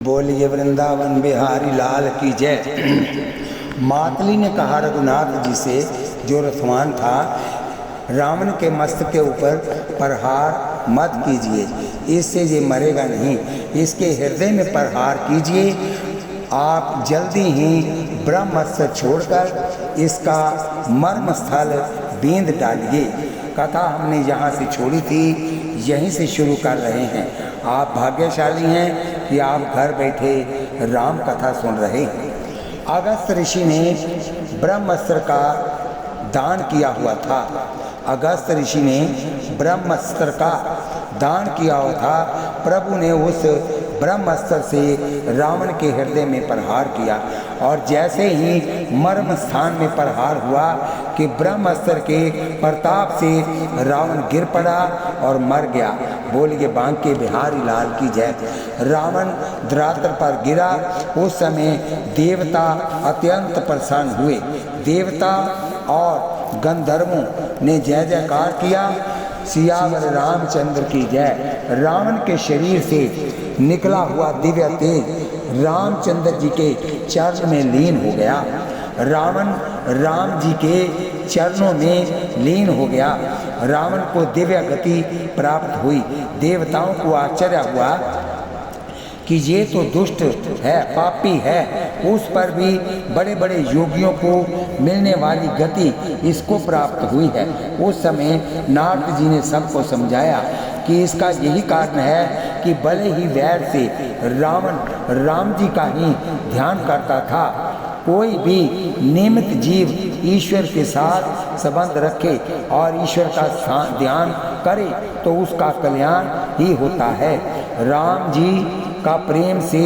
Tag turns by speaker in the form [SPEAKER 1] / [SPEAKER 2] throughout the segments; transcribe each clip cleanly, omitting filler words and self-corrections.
[SPEAKER 1] बोलिए वृंदावन बिहारी लाल की जय। मातली ने कहा रघुनाथ जी से, जो रथवान था, रावण के मस्तक के ऊपर प्रहार मत कीजिए, इससे ये मरेगा नहीं, इसके हृदय में प्रहार कीजिए। आप जल्दी ही ब्रह्मास्त्र छोड़कर इसका मर्म स्थल बींद डालिए। कथा हमने यहाँ से छोड़ी थी, यहीं से शुरू कर रहे हैं। आप भाग्यशाली हैं कि आप घर बैठे राम कथा सुन रहे हैं। अगस्त ऋषि ने ब्रह्मास्त्र का दान किया हुआ था। अगस्त ऋषि ने ब्रह्मास्त्र का दान किया हुआ था। प्रभु ने उस ब्रह्मास्त्र से रावण के हृदय में प्रहार किया, और जैसे ही मर्म स्थान में प्रहार हुआ कि ब्रह्मास्त्र के प्रताप से रावण गिर पड़ा और मर गया। बोलिए बांके बिहारी लाल की जय। रावण धरातल पर गिरा, उस समय देवता अत्यंत प्रसन्न हुए। देवता और गंधर्वों ने जय जयकार किया, सियावर रामचंद्र की जय। रावण के शरीर से निकला हुआ दिव्य तेज रामचंद्र जी के चरण में लीन हो गया। रावण राम जी के चरणों में लीन हो गया। रावण को दिव्य गति प्राप्त हुई। देवताओं को आश्चर्य हुआ कि ये तो दुष्ट है, पापी है, उस पर भी बड़े बड़े योगियों को मिलने वाली गति इसको प्राप्त हुई है। उस समय नारद जी ने सबको समझाया कि इसका यही कारण है कि भले ही वैर से रावण राम जी का ही ध्यान करता था। कोई भी नियमित जीव ईश्वर के साथ संबंध रखे और ईश्वर का ध्यान करे तो उसका कल्याण ही होता है। राम जी का प्रेम से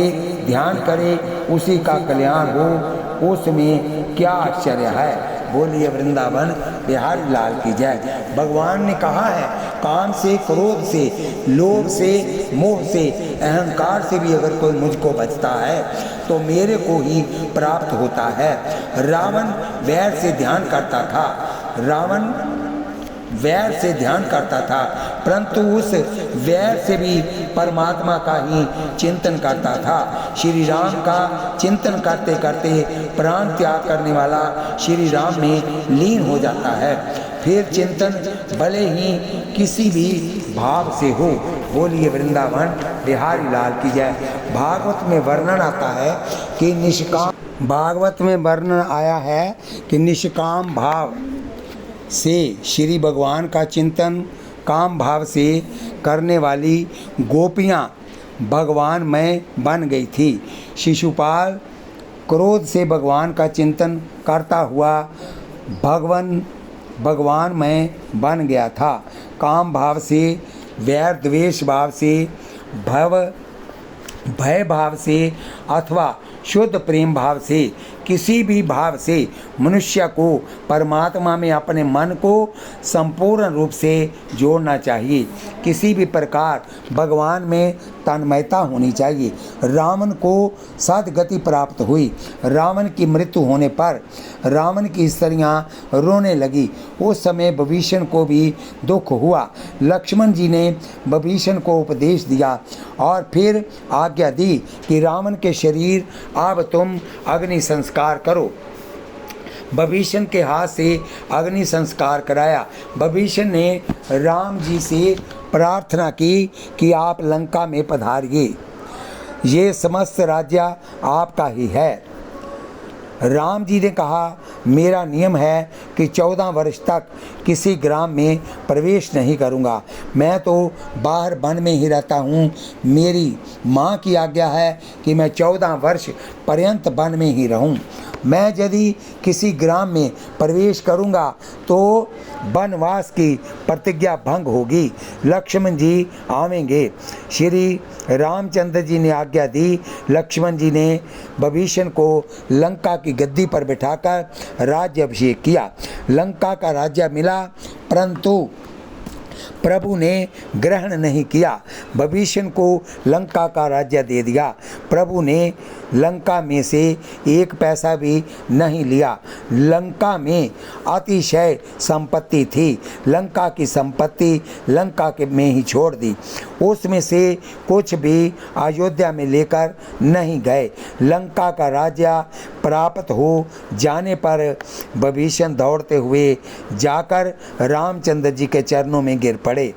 [SPEAKER 1] ध्यान करे, उसी का कल्याण हो, उसमें क्या आश्चर्य है। बोलिए वृंदावन बिहारी लाल की जय। भगवान ने कहा है, काम से, क्रोध से, लोभ से, मोह से, अहंकार से भी अगर कोई मुझको बचता है तो मेरे को ही प्राप्त होता है। रावण वैर से ध्यान करता था। रावण वैर से ध्यान करता था, परंतु उस वैर से भी परमात्मा का ही चिंतन करता था। श्री राम का चिंतन करते करते प्राण त्याग करने वाला श्री राम में लीन हो जाता है। फिर चिंतन भले ही किसी भी भाव से हो। बोलिए वृंदावन बिहारी लाल की जय। भागवत में वर्णन आता है कि निष्काम भाव से श्री भगवान का चिंतन काम भाव से करने वाली गोपियाँ भगवान में बन गई थी। शिशुपाल क्रोध से भगवान का चिंतन करता हुआ भगवान में बन गया था। काम भाव से, वैर द्वेष भाव से, भय भाव से अथवा शुद्ध प्रेम भाव से, किसी भी भाव से मनुष्य को परमात्मा में अपने मन को संपूर्ण रूप से जोड़ना चाहिए। किसी भी प्रकार भगवान में तन्मयता होनी चाहिए। रावण को सद्गति प्राप्त हुई। रावण की मृत्यु होने पर रावण की स्त्रियां रोने लगी। उस समय विभीषण को भी दुख हुआ। लक्ष्मण जी ने विभीषण को उपदेश दिया और फिर आज्ञा दी कि रावण के शरीर अब तुम अग्नि संस्कार करो। विभीषण के हाथ से अग्नि संस्कार कराया। विभीषण ने राम जी से प्रार्थना की कि आप लंका में पधारिए, ये समस्त राज्य आपका ही है। राम जी ने कहा, मेरा नियम है कि 14 वर्ष तक किसी ग्राम में प्रवेश नहीं करूंगा। मैं तो बाहर वन में ही रहता हूँ। मेरी माँ की आज्ञा है कि मैं 14 वर्ष पर्यंत वन में ही रहूँ। मैं यदि किसी ग्राम में प्रवेश करूंगा तो वनवास की प्रतिज्ञा भंग होगी। लक्ष्मण जी आवेंगे। श्री रामचंद्र जी ने आज्ञा दी। लक्ष्मण जी ने विभीषण को लंका की गद्दी पर बिठाकर राज्य अभिषेक किया। लंका का राज्य मिला, परंतु प्रभु ने ग्रहण नहीं किया। विभीषण को लंका का राज्य दे दिया। प्रभु ने लंका में से एक पैसा भी नहीं लिया। लंका में अतिशय संपत्ति थी। लंका की संपत्ति लंका के में ही छोड़ दी। उसमें से कुछ भी अयोध्या में लेकर नहीं गए। लंका का राज्य प्राप्त हो जाने पर विभीषण दौड़ते हुए जाकर रामचंद्र जी के चरणों में गिर पड़े।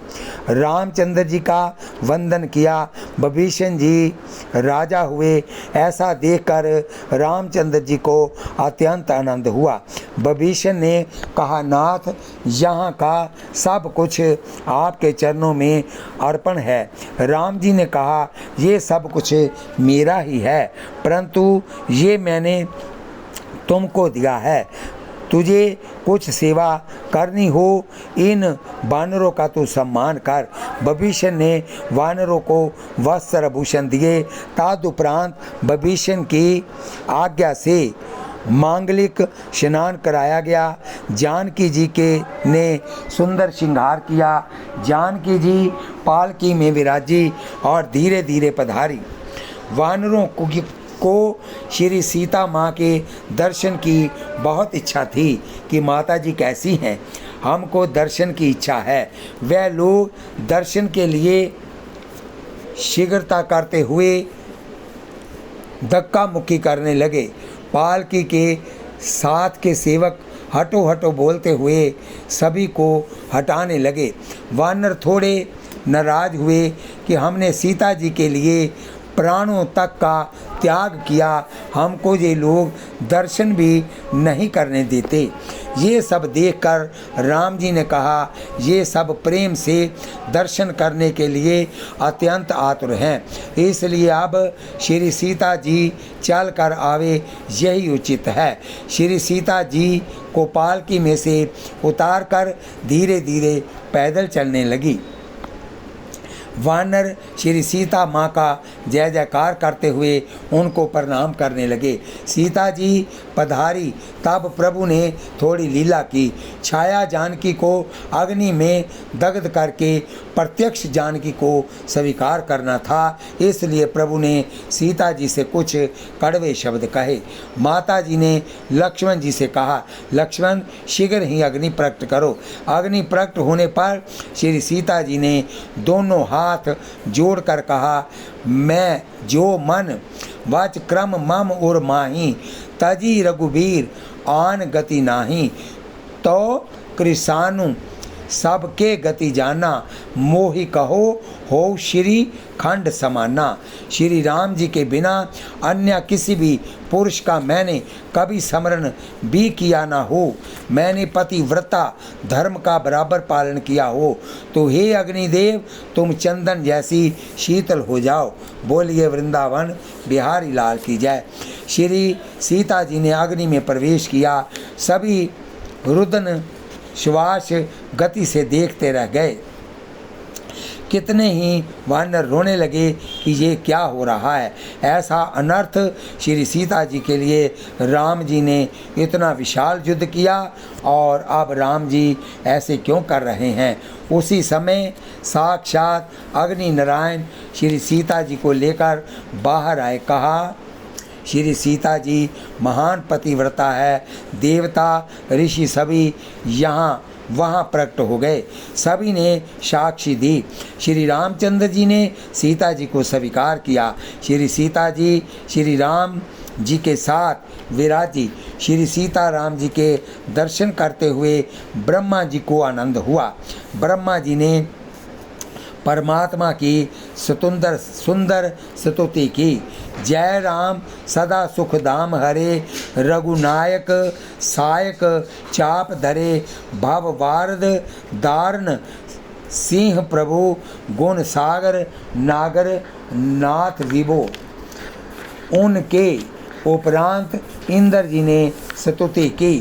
[SPEAKER 1] रामचंद्र जी का वंदन किया। विभीषण जी राजा हुए, ऐसा देखकर रामचंद्र जी को अत्यंत आनंद हुआ। विभीषण ने कहा, नाथ, यहाँ का सब कुछ आपके चरणों में अर्पण है। राम जी ने कहा, ये सब कुछ मेरा ही है, परंतु ये मैंने तुमको दिया है। तुझे कुछ सेवा करनी हो, इन वानरों का तू सम्मान कर। विभीषण ने वानरों को वस्त्र भूषण दिए। तदुपरांत विभीषण की आज्ञा से मांगलिक स्नान कराया गया। जानकी जी के ने सुंदर श्रृंगार किया। जानकी जी पालकी में विराजी और धीरे धीरे पधारी। वानरों को श्री सीता माँ के दर्शन की बहुत इच्छा थी कि माता जी कैसी हैं, हमको दर्शन की इच्छा है। वह लोग दर्शन के लिए शीघ्रता करते हुए धक्का मुक्की करने लगे। पालकी के साथ के सेवक हटो हटो बोलते हुए सभी को हटाने लगे। वानर थोड़े नाराज हुए कि हमने सीता जी के लिए प्राणों तक का त्याग किया, हमको ये लोग दर्शन भी नहीं करने देते। ये सब देखकर राम जी ने कहा, ये सब प्रेम से दर्शन करने के लिए अत्यंत आतुर हैं, इसलिए अब श्री सीता जी चल कर आवे, यही उचित है। श्री सीता जी को पालकी में से उतारकर धीरे धीरे पैदल चलने लगी। वानर श्री सीता माँ का जय जयकार करते हुए उनको प्रणाम करने लगे। सीता जी पधारी, तब प्रभु ने थोड़ी लीला की। छाया जानकी को अग्नि में दग्ध करके प्रत्यक्ष जानकी को स्वीकार करना था, इसलिए प्रभु ने सीता जी से कुछ कड़वे शब्द कहे। माता जी ने लक्ष्मण जी से कहा, लक्ष्मण, शीघ्र ही अग्नि प्रकट करो। अग्नि प्रकट होने पर श्री सीता जी ने दोनों हाथ जोड़कर कहा, मैं जो मन वाच क्रम मम और माही, तजी रघुबीर आन गति नाही। तो कृषाणु सबके गति जाना, मोहि कहो हो श्री खंड समाना। श्री राम जी के बिना अन्य किसी भी पुरुष का मैंने कभी स्मरण भी किया ना हो, मैंने पतिव्रता धर्म का बराबर पालन किया हो, तो हे अग्निदेव, तुम चंदन जैसी शीतल हो जाओ। बोलिए वृंदावन बिहारी लाल की जय। श्री सीता जी ने अग्नि में प्रवेश किया। सभी रुदन श्वास गति से देखते रह गए। कितने ही वानर रोने लगे कि ये क्या हो रहा है। ऐसा अनर्थ श्री सीता जी के लिए राम जी ने इतना विशाल युद्ध किया, और अब राम जी ऐसे क्यों कर रहे हैं। उसी समय साक्षात अग्नि नारायण श्री सीता जी को लेकर बाहर आए। कहा, श्री सीता जी महान पतिव्रता है, देवता ऋषि सभी यहाँ वहाँ प्रकट हो गए। सभी ने साक्षी दी। श्री रामचंद्र जी ने सीता जी को स्वीकार किया। श्री सीता जी श्री राम जी के साथ विराजी। श्री सीता राम जी के दर्शन करते हुए ब्रह्मा जी को आनंद हुआ। ब्रह्मा जी ने परमात्मा की सुंदर स्तुति की। जय राम सदा सुख धाम हरे, रघुनायक सायक चाप धरे, भव वारद दारण सिंह प्रभु, गुण सागर नागर नाथ विभो। उनके उपरांत इंद्र जी ने स्तुति की।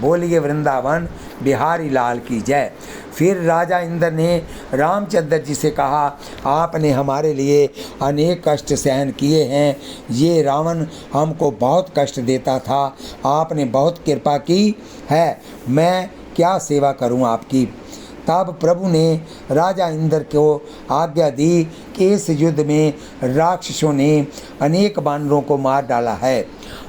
[SPEAKER 1] बोलिए वृंदावन बिहारी लाल की जय। फिर राजा इंद्र ने रामचंद्र जी से कहा, आपने हमारे लिए अनेक कष्ट सहन किए हैं। ये रावण हमको बहुत कष्ट देता था, आपने बहुत कृपा की है, मैं क्या सेवा करूं आपकी। तब प्रभु ने राजा इंद्र को आज्ञा दी कि इस युद्ध में राक्षसों ने अनेक वानरों को मार डाला है।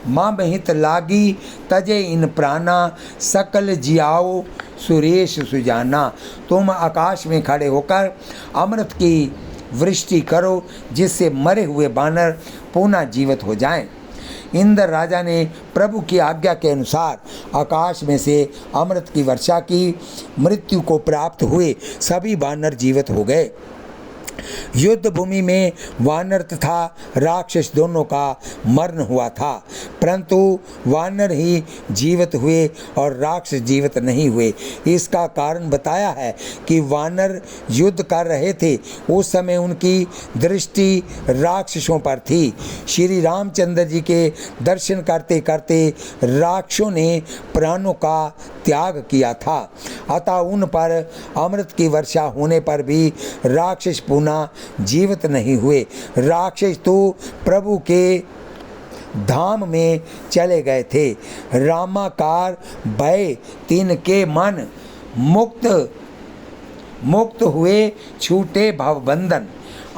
[SPEAKER 1] माँ महित लागी तजे इन प्राणा सकल जियाओ सुरेश सुजाना। तुम आकाश में खड़े होकर अमृत की वृष्टि करो जिससे मरे हुए वानर पुनः जीवित हो जाएं। इंद्र राजा ने प्रभु की आज्ञा के अनुसार आकाश में से अमृत की वर्षा की। मृत्यु को प्राप्त हुए सभी वानर जीवित हो गए। युद्ध भूमि में वानर तथा राक्षस दोनों का मरण हुआ था, परंतु वानर ही जीवित हुए और राक्षस जीवित नहीं हुए। इसका कारण बताया है कि वानर युद्ध कर रहे थे, उस समय उनकी दृष्टि राक्षसों पर थी। श्री रामचंद्र जी के दर्शन करते करते राक्षसों ने प्राणों का त्याग किया था, अतः उन पर अमृत की वर्षा होने पर भी राक्षस पुनः जीवित नहीं हुए। राक्षस तो प्रभु के धाम में चले गए थे। रामाकार भय तिनके मन मुक्त हुए छूटे भवबंधन।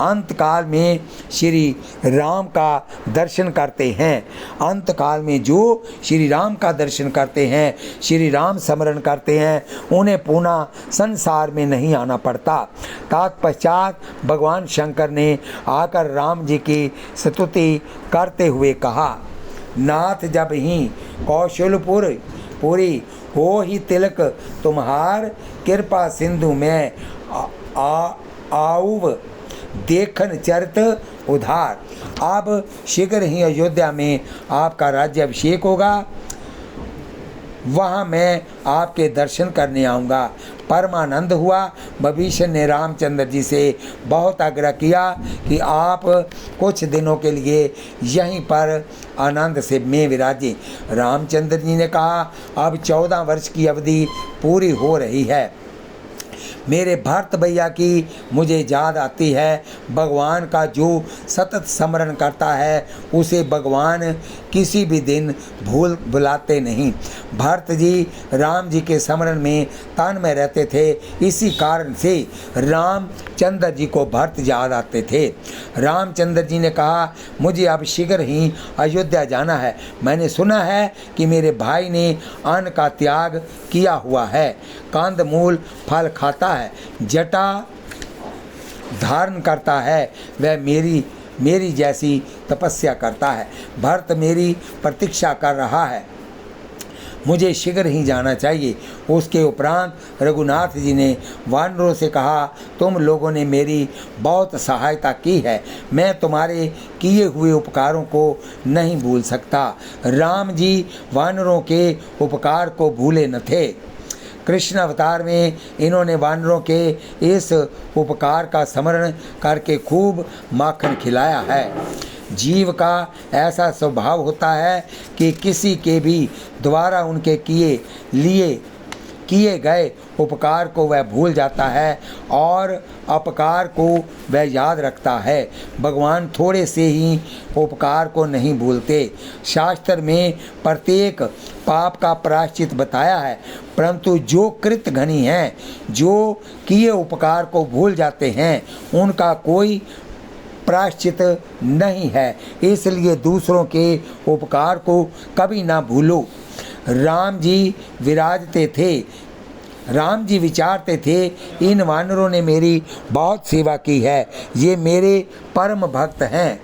[SPEAKER 1] अंत काल में श्री राम का दर्शन करते हैं। अंत काल में जो श्री राम का दर्शन करते हैं, श्री राम स्मरण करते हैं, उन्हें पुनः संसार में नहीं आना पड़ता। तत्पश्चात भगवान शंकर ने आकर राम जी की स्तुति करते हुए कहा, नाथ जब ही कौशलपुर पूरी हो ही तिलक तुम्हार कृपा सिंधु में आऊव देखन चरित उधार। अब शीघ्र ही अयोध्या में आपका राज्याभिषेक होगा, वहाँ मैं आपके दर्शन करने आऊँगा। परमानंद हुआ। विभीषण ने रामचंद्र जी से बहुत आग्रह किया कि आप कुछ दिनों के लिए यहीं पर आनंद से में विराजें। रामचंद्र जी ने कहा, अब 14 वर्ष की अवधि पूरी हो रही है। मेरे भरत भैया की मुझे याद आती है। भगवान का जो सतत स्मरण करता है उसे भगवान किसी भी दिन भुलाते नहीं। भरत जी राम जी के स्मरण में तन में रहते थे, इसी कारण से रामचंद्र जी को भरत याद आते थे। रामचंद्र जी ने कहा, मुझे अब शीघ्र ही अयोध्या जाना है। मैंने सुना है कि मेरे भाई ने अन्न का त्याग किया हुआ है, कंद मूल फल खाता है, जटा धारण करता है, वह मेरी जैसी तपस्या करता है। भरत मेरी प्रतीक्षा कर रहा है, मुझे शीघ्र ही जाना चाहिए। उसके उपरांत रघुनाथ जी ने वानरों से कहा, तुम लोगों ने मेरी बहुत सहायता की है, मैं तुम्हारे किए हुए उपकारों को नहीं भूल सकता। राम जी वानरों के उपकार को भूले न थे। कृष्ण अवतार में इन्होंने वानरों के इस उपकार का स्मरण करके खूब माखन खिलाया है। जीव का ऐसा स्वभाव होता है कि किसी के भी द्वारा उनके किए गए उपकार को वह भूल जाता है और अपकार को वह याद रखता है। भगवान थोड़े से ही उपकार को नहीं भूलते। शास्त्र में प्रत्येक पाप का प्रायश्चित बताया है, परंतु जो कृतघ्नी हैं, जो किए उपकार को भूल जाते हैं, उनका कोई प्रायश्चित नहीं है। इसलिए दूसरों के उपकार को कभी ना भूलो। राम जी विचारते थे, इन वानरों ने मेरी बहुत सेवा की है, ये मेरे परम भक्त हैं,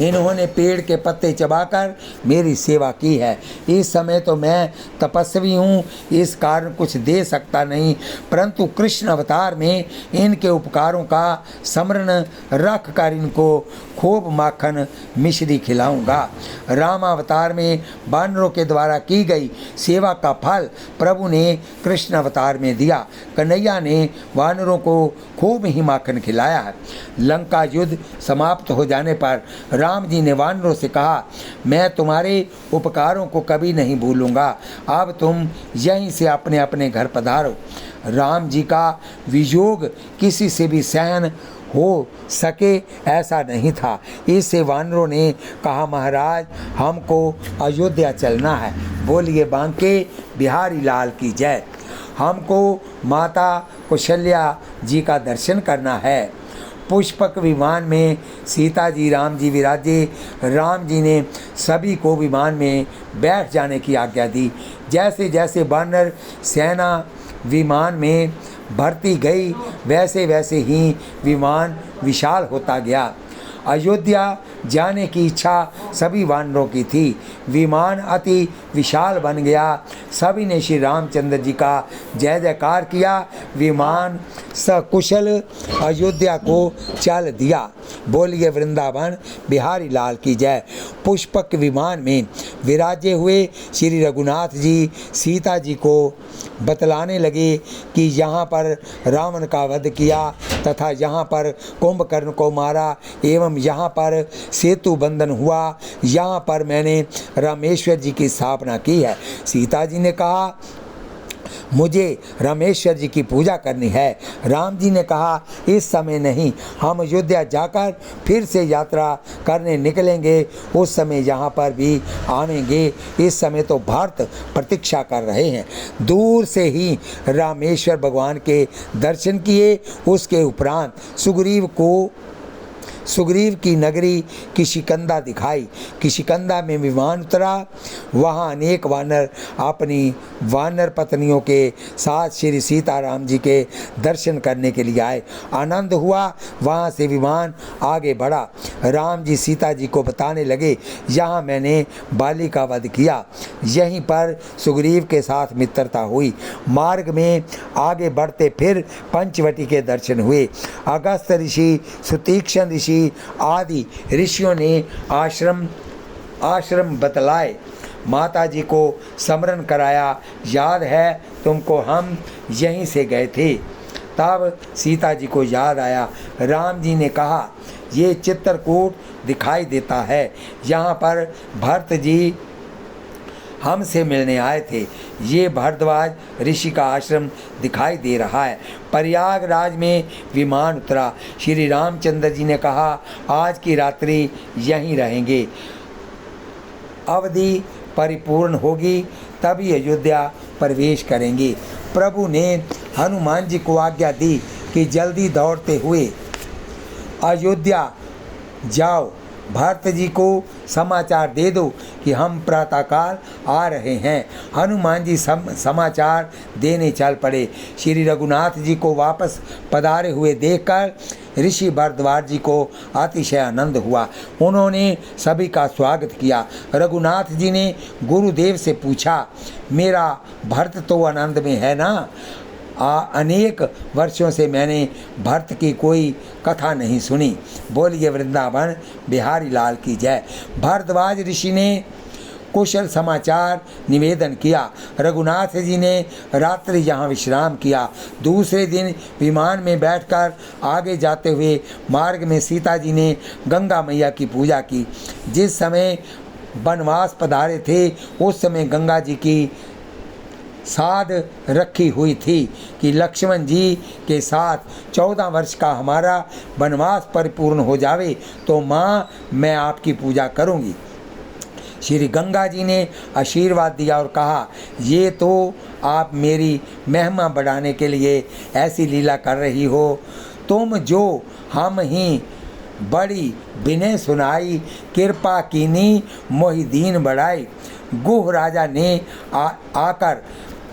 [SPEAKER 1] इन्होंने पेड़ के पत्ते चबाकर मेरी सेवा की है। इस समय तो मैं तपस्वी हूँ, इस कारण कुछ दे सकता नहीं, परंतु कृष्ण अवतार में इनके उपकारों का स्मरण रख कर इनको खूब माखन मिश्री खिलाऊंगा। राम अवतार में वानरों के द्वारा की गई सेवा का फल प्रभु ने कृष्ण अवतार में दिया। कन्हैया ने वानरों को खूब ही माखन खिलाया है। लंका युद्ध समाप्त हो जाने पर राम जी ने वानरों से कहा, मैं तुम्हारे उपकारों को कभी नहीं भूलूंगा, अब तुम यहीं से अपने अपने घर पधारो। राम जी का वियोग किसी से भी सहन हो सके ऐसा नहीं था। इससे वानरों ने कहा, महाराज हमको अयोध्या चलना है। बोलिए बांके बिहारी लाल की जय। हमको माता कौशल्या जी का दर्शन करना है। पुष्पक विमान में सीता जी राम जी विराजे। राम जी ने सभी को विमान में बैठ जाने की आज्ञा दी। जैसे जैसे वानर सेना विमान में भरती गई वैसे वैसे ही विमान विशाल होता गया। अयोध्या जाने की इच्छा सभी वानरों की थी। विमान अति विशाल बन गया। सभी ने श्री रामचंद्र जी का जय जयकार किया। विमान सकुशल अयोध्या को चल दिया। बोलिए वृंदावन बिहारी लाल की जय। पुष्पक विमान में विराजे हुए श्री रघुनाथ जी सीता जी को बतलाने लगे कि यहाँ पर रावण का वध किया तथा यहाँ पर कुंभकर्ण को मारा एवं यहाँ पर सेतु बंधन हुआ। यहाँ पर मैंने रामेश्वर जी की स्थापना की है। सीता जी ने कहा मुझे रामेश्वर जी की पूजा करनी है। राम जी ने कहा इस समय नहीं, हम अयोध्या जाकर फिर से यात्रा करने निकलेंगे, उस समय यहाँ पर भी आवेंगे। इस समय तो भरत प्रतीक्षा कर रहे हैं। दूर से ही रामेश्वर भगवान के दर्शन किए। उसके उपरांत सुग्रीव की नगरी किशिकंदा दिखाई। किशिकंदा में विमान उतरा। वहाँ अनेक वानर अपनी वानर पत्नियों के साथ श्री सीताराम जी के दर्शन करने के लिए आए। आनंद हुआ। वहाँ से विमान आगे बढ़ा। राम जी सीता जी को बताने लगे यहाँ मैंने बाली का वध किया। यहीं पर सुग्रीव के साथ मित्रता हुई। मार्ग में आगे बढ़ते फिर पंचवटी के दर्शन हुए। अगस्त ऋषि, सुतीक्ष्ण ऋषि आदि ऋषियों ने आश्रम बतलाए। माता जी को स्मरण कराया। याद है तुमको हम यहीं से गए थे। तब सीता जी को याद आया। राम जी ने कहा ये चित्रकूट दिखाई देता है। यहाँ पर भरत जी हमसे मिलने आए थे। ये भारद्वाज ऋषि का आश्रम दिखाई दे रहा है। प्रयागराज में विमान उतरा। श्री रामचंद्र जी ने कहा आज की रात्रि यहीं रहेंगे। अवधि परिपूर्ण होगी तभी अयोध्या प्रवेश करेंगे। प्रभु ने हनुमान जी को आज्ञा दी कि जल्दी दौड़ते हुए अयोध्या जाओ। भरत जी को समाचार दे दो कि हम प्रातःकाल आ रहे हैं। हनुमान जी समाचार देने चल पड़े। श्री रघुनाथ जी को वापस पधारे हुए देखकर ऋषि भारद्वाज जी को अतिशय आनंद हुआ। उन्होंने सभी का स्वागत किया। रघुनाथ जी ने गुरुदेव से पूछा मेरा भरत तो आनंद में है ना? अनेक वर्षों से मैंने भरत की कोई कथा नहीं सुनी। बोलिए वृंदावन बिहारी लाल की जय। भारद्वाज ऋषि ने कुशल समाचार निवेदन किया। रघुनाथ जी ने रात्रि यहाँ विश्राम किया। दूसरे दिन विमान में बैठकर आगे जाते हुए मार्ग में सीता जी ने गंगा मैया की पूजा की। जिस समय वनवास पधारे थे उस समय गंगा जी की साध रखी हुई थी कि लक्ष्मण जी के साथ 14 वर्ष का हमारा वनवास परिपूर्ण हो जावे तो माँ मैं आपकी पूजा करूँगी। श्री गंगा जी ने आशीर्वाद दिया और कहा ये तो आप मेरी महिमा बढ़ाने के लिए ऐसी लीला कर रही हो। तुम जो हम ही बड़ी विनय सुनाई, कृपा कीनी मोहि दीन बढ़ाई। गुह राजा ने आकर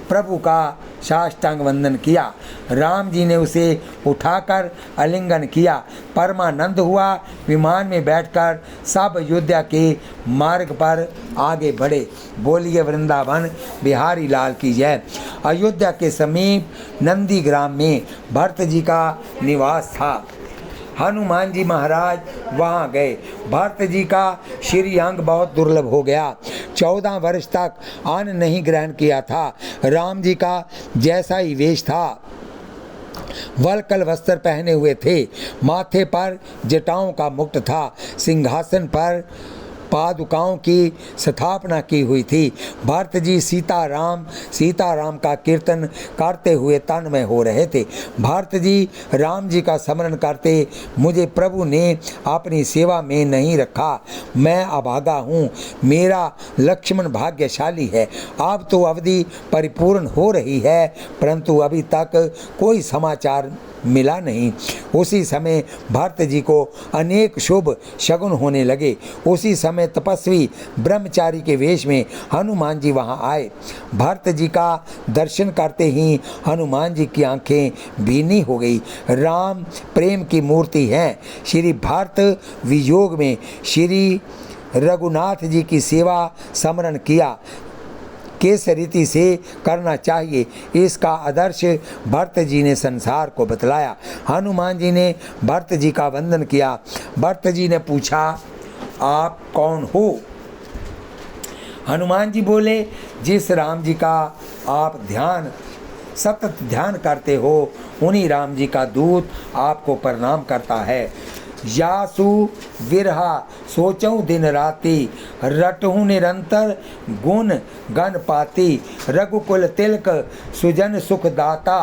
[SPEAKER 1] प्रभु का साष्टांग वंदन किया। राम जी ने उसे उठाकर आलिंगन किया। परमानंद हुआ। विमान में बैठकर सब अयोध्या के मार्ग पर आगे बढ़े। बोलिए वृंदावन बिहारी लाल की जय। अयोध्या के समीप नंदी ग्राम में भरत जी का निवास था। हनुमान जी महाराज वहाँ गए। भरत जी का श्री अंग बहुत दुर्लभ हो गया। 14 वर्ष तक अन्न नहीं ग्रहण किया था। राम जी का जैसा ही वेश था, वलकल वस्त्र पहने हुए थे। माथे पर जटाओं का मुकुट था। सिंहासन पर पादुकाओं की स्थापना की हुई थी। भरत जी सीताराम का कीर्तन करते हुए तन्मय हो रहे थे। भरत जी राम जी का स्मरण करते, मुझे प्रभु ने अपनी सेवा में नहीं रखा, मैं अभागा हूँ, मेरा लक्ष्मण भाग्यशाली है। अब तो अवधि परिपूर्ण हो रही है, परंतु अभी तक कोई समाचार मिला नहीं। उसी समय भरत जी को अनेक शुभ शगुन होने लगे। उसी समय तपस्वी ब्रह्मचारी के वेश में हनुमान जी वहां आए। भरत जी का दर्शन करते ही हनुमान जी की आंखें भीनी हो गई। राम प्रेम की मूर्ति हैं। श्री भरत वियोग में श्री रघुनाथ जी की सेवा स्मरण किया किस रीति से करना चाहिए, इसका आदर्श भरत जी ने संसार को बतलाया। हनुमान जी ने भरत जी का वंदन किया। भरत जी ने पूछा, आप कौन हो? हनुमान जी बोले, जिस राम जी का आप सतत ध्यान करते हो, उन्हीं राम जी का दूत आपको प्रणाम करता है। यासु विरहा सोचऊं दिन राति, रटहूँ निरंतर गुण गण पाती। रघुकुल तिलक सुजन सुख दाता,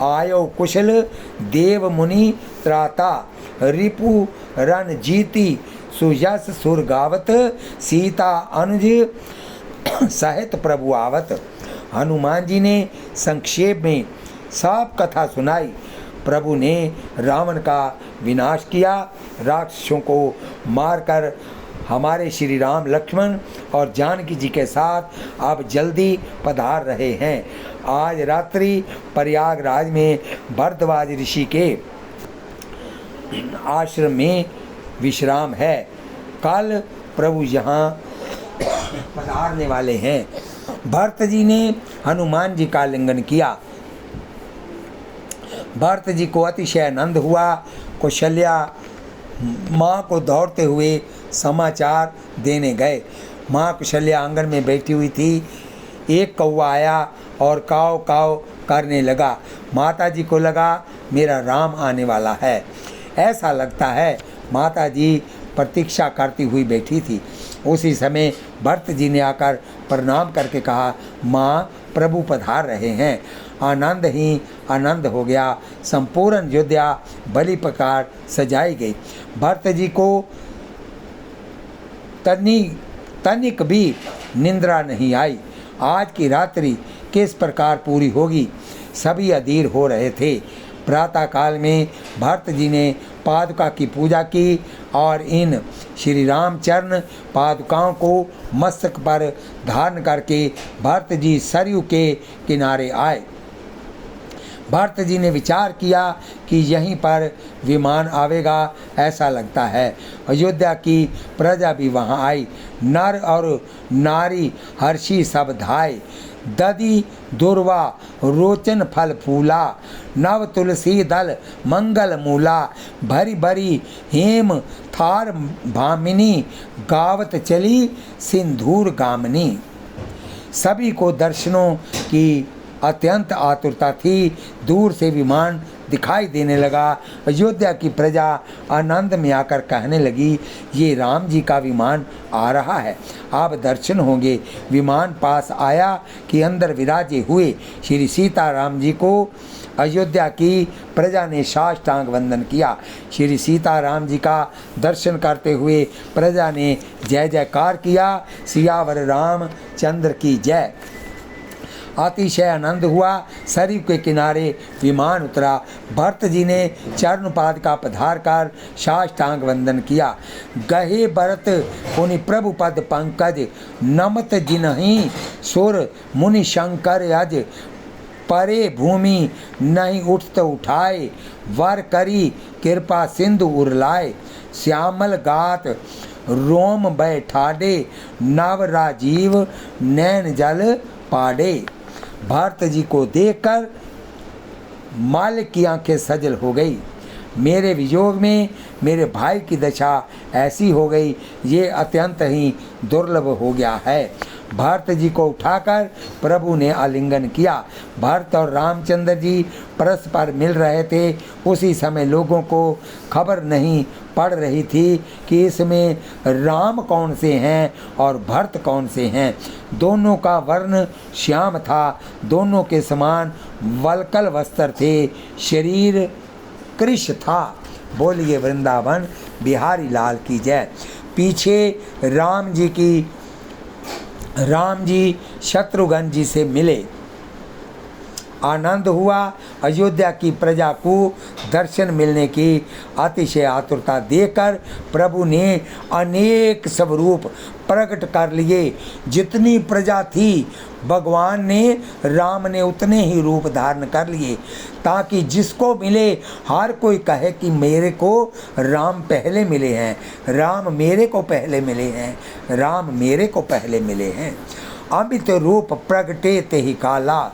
[SPEAKER 1] आयो कुशल देव मुनि त्राता। रिपु रन जीती सुयस सुर गावत, सीता अनुज सहित प्रभु आवत। हनुमान जी ने संक्षेप में सब कथा सुनाई। प्रभु ने रावण का विनाश किया, राक्षसों को मारकर हमारे श्री राम लक्ष्मण और जानकी जी के साथ अब जल्दी पधार रहे हैं। आज रात्रि प्रयागराज में भरद्वाज ऋषि के आश्रम में विश्राम है। कल प्रभु यहाँ पधारने वाले हैं। भरत जी ने हनुमान जी का आलिंगन किया। भरत जी को अतिशय आनंद हुआ। कौशल्या माँ को दौड़ते हुए समाचार देने गए। माँ कौशल्या आंगन में बैठी हुई थी। एक कौवा आया और काव काव करने लगा। माता जी को लगा मेरा राम आने वाला है, ऐसा लगता है। माता जी प्रतीक्षा करती हुई बैठी थी। उसी समय भरत जी ने आकर प्रणाम करके कहा, माँ प्रभु पधार रहे हैं। आनंद ही आनंद हो गया। संपूर्ण अयोध्या बलि प्रकार सजाई गई। भरत जी को तनिक भी निंद्रा नहीं आई। आज की रात्रि किस प्रकार पूरी होगी, सभी अधीर हो रहे थे। प्रातः काल में भरत जी ने पादुका की पूजा की और इन श्री रामचरण पादुकाओं को मस्तक पर धारण करके भरत जी सरयू के किनारे आए। भरत जी ने विचार किया कि यहीं पर विमान आवेगा, ऐसा लगता है। अयोध्या की प्रजा भी वहां आई। नर और नारी हर्षी सब धाय। दधि दुर्वा रोचन फल फूला, नव तुलसी दल मंगल मूला। भरी भरी हेम थार भामिनी, गावत चली सिंधूर गामनी। सभी को दर्शनों की अत्यंत आतुरता थी। दूर से विमान दिखाई देने लगा। अयोध्या की प्रजा आनंद में आकर कहने लगी, ये राम जी का विमान आ रहा है, आप दर्शन होंगे। विमान पास आया कि अंदर विराजे हुए श्री सीताराम जी को अयोध्या की प्रजा ने साष्टांग वंदन किया। श्री सीताराम जी का दर्शन करते हुए प्रजा ने जय जयकार किया। सियावर रामचंद्र की जय। अतिशय आनंद हुआ। सरयू के किनारे विमान उतरा। भरत जी ने चरणपाद का पधार कर साष्टांग वंदन किया। गहे भरत उनि प्रभु पद पंकज, नमत जिन्हि सुर मुनि शंकर अज। परे भूमि नहीं उठत उठाए, वर करी कृपा सिंधु उरलाए। श्यामल गात रोम बैठाडे, नव राजीव नैन जल पाडे। भरत जी को देखकर माल की आंखें सजल हो गई। मेरे वियोग में मेरे भाई की दशा ऐसी हो गई, ये अत्यंत ही दुर्लभ हो गया है। भरत जी को उठाकर प्रभु ने आलिंगन किया। भरत और रामचंद्र जी परस्पर मिल रहे थे। उसी समय लोगों को खबर नहीं पड़ रही थी कि इसमें राम कौन से हैं और भरत कौन से हैं। दोनों का वर्ण श्याम था, दोनों के समान वलकल वस्त्र थे, शरीर कृश था। बोलिए वृंदावन बिहारी लाल की जय। पीछे राम जी शत्रुघ्न जी से मिले, आनंद हुआ। अयोध्या की प्रजा को दर्शन मिलने की अतिशय आतुरता देकर प्रभु ने अनेक स्वरूप प्रकट कर लिए। जितनी प्रजा थी भगवान ने, राम ने उतने ही रूप धारण कर लिए, ताकि जिसको मिले हर कोई कहे कि मेरे को राम पहले मिले हैं, राम मेरे को पहले मिले हैं, राम मेरे को पहले मिले हैं। अमित रूप प्रगटे ते ही काला,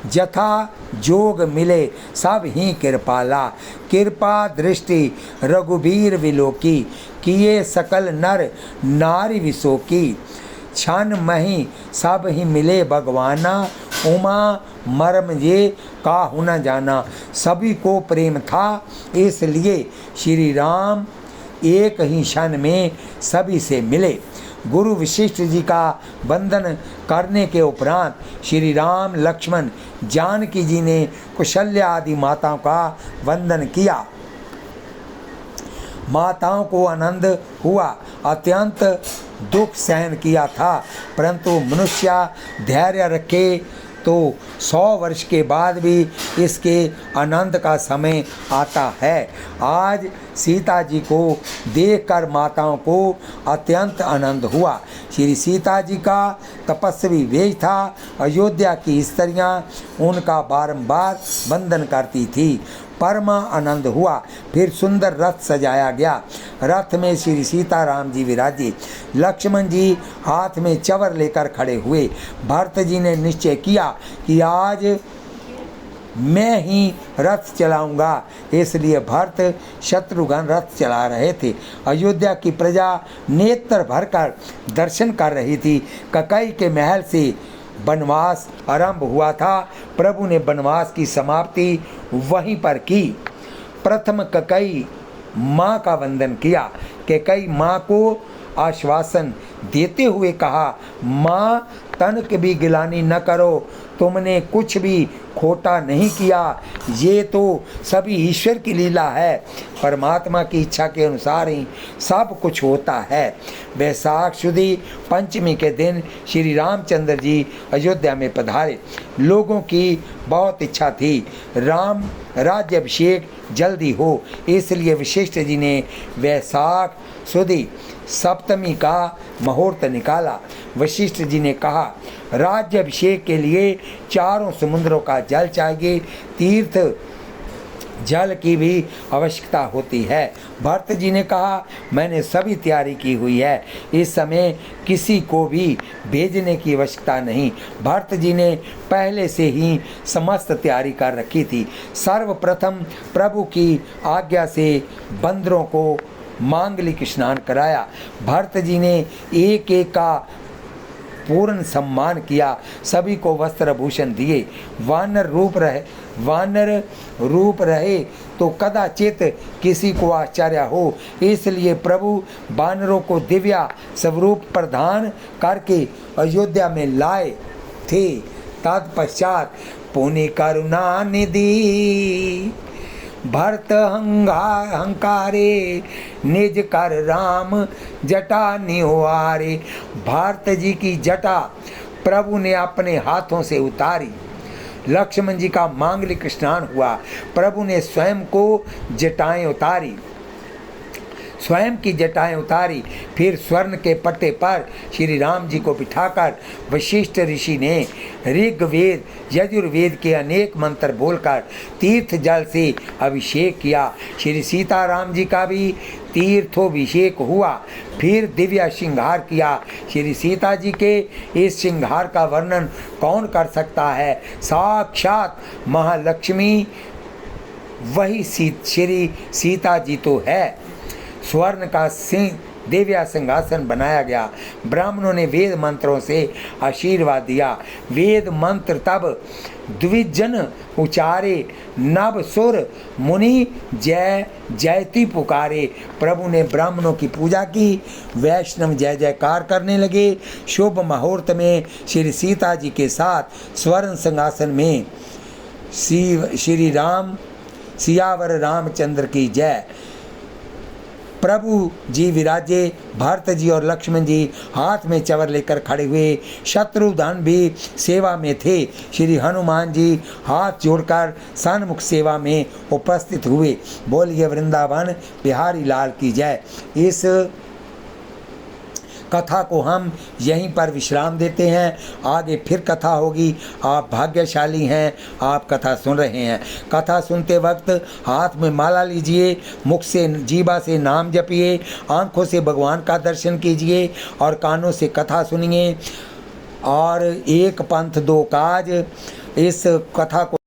[SPEAKER 1] जथा जोग मिले सब ही कृपाला। कृपा दृष्टि रघुबीर विलोकी, किए सकल नर नारी विशोकी। क्षण मही सब ही मिले भगवाना, उमा मर्म ये काहू न जाना। सभी को प्रेम था इसलिए श्री राम एक ही क्षण में सभी से मिले। गुरु वशिष्ठ जी का वंदन करने के उपरांत श्री राम लक्ष्मण जानकी जी ने कौशल्या आदि माताओं का वंदन किया। माताओं को आनंद हुआ, अत्यंत दुख सहन किया था, परंतु मनुष्य धैर्य रखे तो 100 वर्ष के बाद भी इसके आनंद का समय आता है। आज सीता जी को देखकर माताओं को अत्यंत आनंद हुआ। श्री सीता जी का तपस्वी वेश था। अयोध्या की स्त्रियां उनका बारंबार वंदन करती थी। परमा आनंद हुआ। फिर सुंदर रथ सजाया गया। रथ में श्री सीताराम जी विराजे। लक्ष्मण जी हाथ में चवर लेकर खड़े हुए। भरत जी ने निश्चय किया कि आज मैं ही रथ चलाऊंगा, इसलिए भरत शत्रुघ्न रथ चला रहे थे। अयोध्या की प्रजा नेत्र भरकर दर्शन कर रही थी। ककई के महल से वनवास आरंभ हुआ था। प्रभु ने वनवास की समाप्ति वहीं पर की। प्रथम ककई माँ का वंदन किया। ककई माँ को आश्वासन देते हुए कहा, माँ तनक भी गिलानी न करो, तुमने कुछ भी खोटा नहीं किया। ये तो सभी ईश्वर की लीला है, परमात्मा की इच्छा के अनुसार ही सब कुछ होता है। वैशाख शुदी पंचमी के दिन श्री रामचंद्र जी अयोध्या में पधारे। लोगों की बहुत इच्छा थी राम राज्याभिषेक जल्दी हो, इसलिए वशिष्ठ जी ने वैशाख शुदी सप्तमी का मुहूर्त निकाला। वशिष्ठ जी ने कहा, राज्याभिषेक के लिए चारों समुद्रों का जल चाहिए, तीर्थ जल की भी आवश्यकता होती है। भरत जी ने कहा, मैंने सभी तैयारी की हुई है, इस समय किसी को भी भेजने की आवश्यकता नहीं। भरत जी ने पहले से ही समस्त तैयारी कर रखी थी। सर्वप्रथम प्रभु की आज्ञा से बंदरों को मांगलिक स्नान कराया। भरत जी ने एक एक का पूर्ण सम्मान किया, सभी को वस्त्र भूषण दिए। वानर रूप रहे तो कदाचित किसी को आश्चर्य हो, इसलिए प्रभु वानरों को दिव्या स्वरूप प्रदान करके अयोध्या में लाए थे। तत्पश्चात पुनि करुणा निधि भरत हंकारे निज कर राम जटा निवारे। भारत जी की जटा प्रभु ने अपने हाथों से उतारी। लक्ष्मण जी का मांगलिक स्नान हुआ। प्रभु ने स्वयं को जटाएं उतारी, स्वयं की जटाएं उतारी। फिर स्वर्ण के पट्टे पर श्री राम जी को बिठाकर वशिष्ठ ऋषि ने ऋग्वेद यजुर्वेद के अनेक मंत्र बोलकर तीर्थ जल से अभिषेक किया। श्री सीताराम जी का भी तीर्थोभिषेक हुआ। फिर दिव्य श्रृंगार किया। श्री सीता जी के इस श्रृंगार का वर्णन कौन कर सकता है। साक्षात महालक्ष्मी वही श्री सीता जी तो है। स्वर्ण का सिंह दिव्य सिंहासन बनाया गया। ब्राह्मणों ने वेद मंत्रों से आशीर्वाद दिया। वेद मंत्र तब द्विजन उचारे, नव सुर मुनि जय जयति पुकारे। प्रभु ने ब्राह्मणों की पूजा की, वैष्णव जय जयकार करने लगे। शुभ मुहूर्त में श्री सीता जी के साथ स्वर्ण सिंहासन में श्री राम सियावर रामचंद्र की जय। प्रभु जी विराजे। भरत जी और लक्ष्मण जी हाथ में चवर लेकर खड़े हुए। शत्रुघ्न भी सेवा में थे। श्री हनुमान जी हाथ जोड़कर सन्मुख सेवा में उपस्थित हुए। बोलिए वृंदावन बिहारी लाल की जय। इस कथा को हम यहीं पर विश्राम देते हैं। आगे फिर कथा होगी। आप भाग्यशाली हैं, आप कथा सुन रहे हैं। कथा सुनते वक्त हाथ में माला लीजिए, मुख से जीवा से नाम जपिए, आँखों से भगवान का दर्शन कीजिए और कानों से कथा सुनिए। और एक पंथ दो काज, इस कथा को